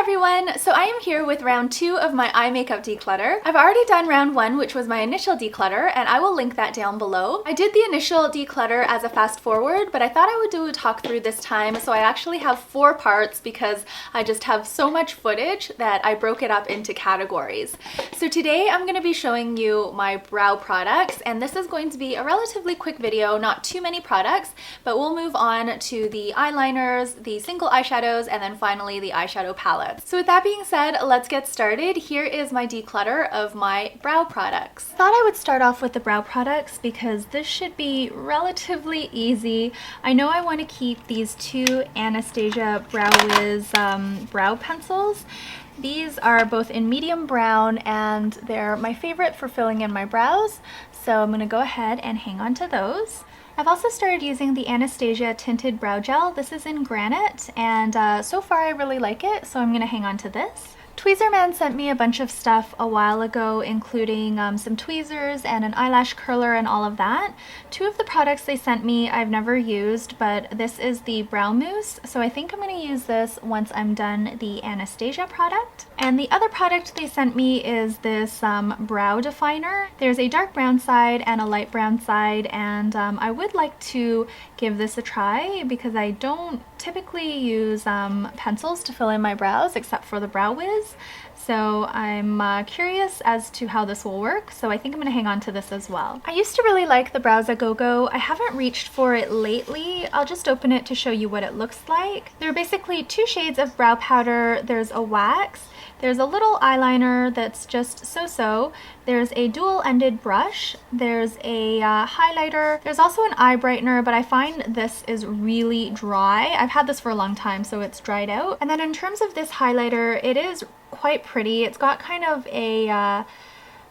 everyone! So I am here with round 2 of my eye makeup declutter. I've already done round 1, which was my initial declutter, and I will link that down below. I did the initial declutter as a fast forward, but I thought I would do a talk through this time, so I actually have 4 parts because I just have so much footage that I broke it up into categories. So today I'm going to be showing you my brow products, and this is going to be a relatively quick video, not too many products, but we'll move on to the eyeliners, the single eyeshadows, and then finally the eyeshadow palettes. So with that being said, let's get started. Here is my declutter of my brow products. Thought I would start off with the brow products because this should be relatively easy. I know I want to keep these 2 Anastasia Brow Wiz brow pencils. These are both in medium brown and they're my favorite for filling in my brows. So I'm going to go ahead and hang on to those. I've also started using the Anastasia Tinted Brow Gel. This is in Granite, and so far I really like it, so I'm going to hang on to this. Tweezerman sent me a bunch of stuff a while ago, including some tweezers and an eyelash curler and all of that. 2 of the products they sent me I've never used, but this is the brow mousse, so I think I'm going to use this once I'm done the Anastasia product. And the other product they sent me is this brow definer. There's a dark brown side and a light brown side, and I would like to give this a try because I don't typically use pencils to fill in my brows except for the Brow Wiz. So I'm curious as to how this will work, so I think I'm going to hang on to this as well. I used to really like the Brows A Go-Go. I haven't reached for it lately. I'll just open it to show you what it looks like. There are basically 2 shades of brow powder. There's a wax. There's a little eyeliner that's just so-so. There's a dual-ended brush. There's a highlighter. There's also an eye brightener, but I find this is really dry. I've had this for a long time, so it's dried out. And then in terms of this highlighter, it is quite pretty. It's got kind of a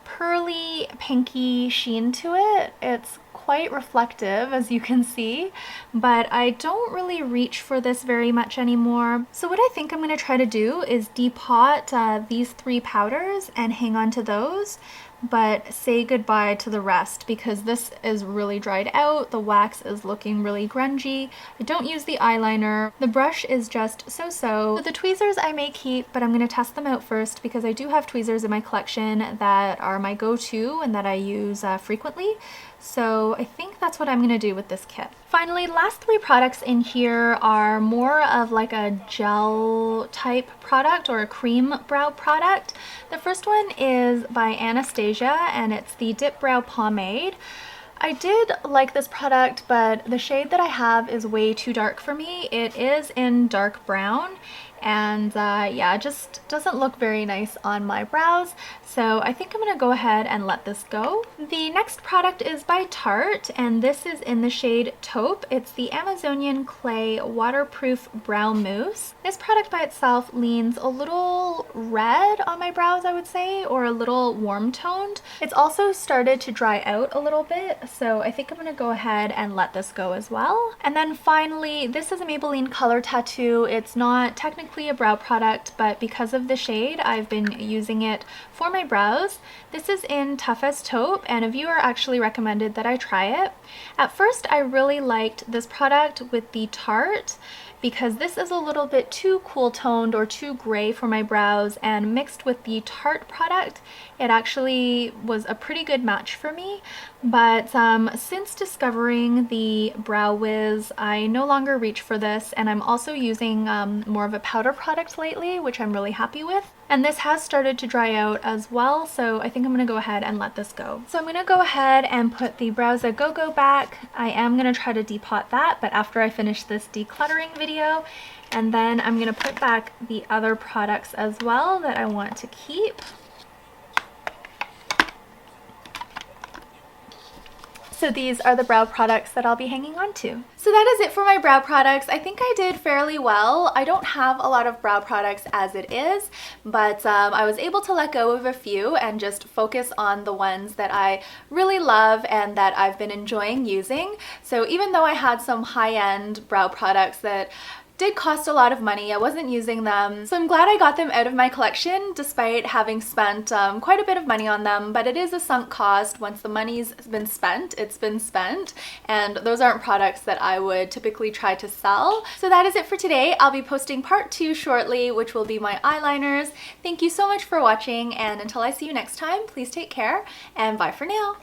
pearly, pinky sheen to it. It's quite reflective, as you can see, but I don't really reach for this very much anymore. So what I think I'm going to try to do is depot these 3 powders and hang on to those, but say goodbye to the rest because this is really dried out. The wax is looking really grungy. I don't use the eyeliner. The brush is just so-so. The tweezers I may keep, but I'm going to test them out first because I do have tweezers in my collection that are my go-to and that I use frequently. So I think that's what I'm going to do with this kit. Finally, the last 3 products in here are more of like a gel type product or a cream brow product. The first one is by Anastasia and it's the Dip Brow Pomade. I did like this product, but the shade that I have is way too dark for me. It is in dark brown, and yeah, it just doesn't look very nice on my brows, so I think I'm gonna go ahead and let this go. The next product is by Tarte, and this is in the shade Taupe. It's the Amazonian Clay Waterproof Brow Mousse. This product by itself leans a little red on my brows, I would say, or a little warm toned. It's also started to dry out a little bit, so I think I'm gonna go ahead and let this go as well. And then finally, this is a Maybelline Color Tattoo. It's not technically a brow product, but because of the shade, I've been using it for my brows. This is in Tough as Taupe, and a viewer actually recommended that I try it. At first, I really liked this product with the Tarte because this is a little bit too cool toned or too gray for my brows, and mixed with the Tarte product, it actually was a pretty good match for me. But since discovering the Brow Wiz, I no longer reach for this, and I'm also using more of a powder product lately, which I'm really happy with. And this has started to dry out as well, so I think I'm going to go ahead and let this go. So I'm going to go ahead and put the Brows A Go-Go back. I am going to try to depot that, but after I finish this decluttering video, and then I'm going to put back the other products as well that I want to keep. So these are the brow products that I'll be hanging on to. So that is it for my brow products. I think I did fairly well. I don't have a lot of brow products as it is, but I was able to let go of a few and just focus on the ones that I really love and that I've been enjoying using. So even though I had some high-end brow products that did cost a lot of money. I wasn't using them, so I'm glad I got them out of my collection despite having spent quite a bit of money on them, but it is a sunk cost. Once the money's been spent, it's been spent, and those aren't products that I would typically try to sell. So that is it for today. I'll be posting part 2 shortly, which will be my eyeliners. Thank you so much for watching, and until I see you next time, please take care, and bye for now.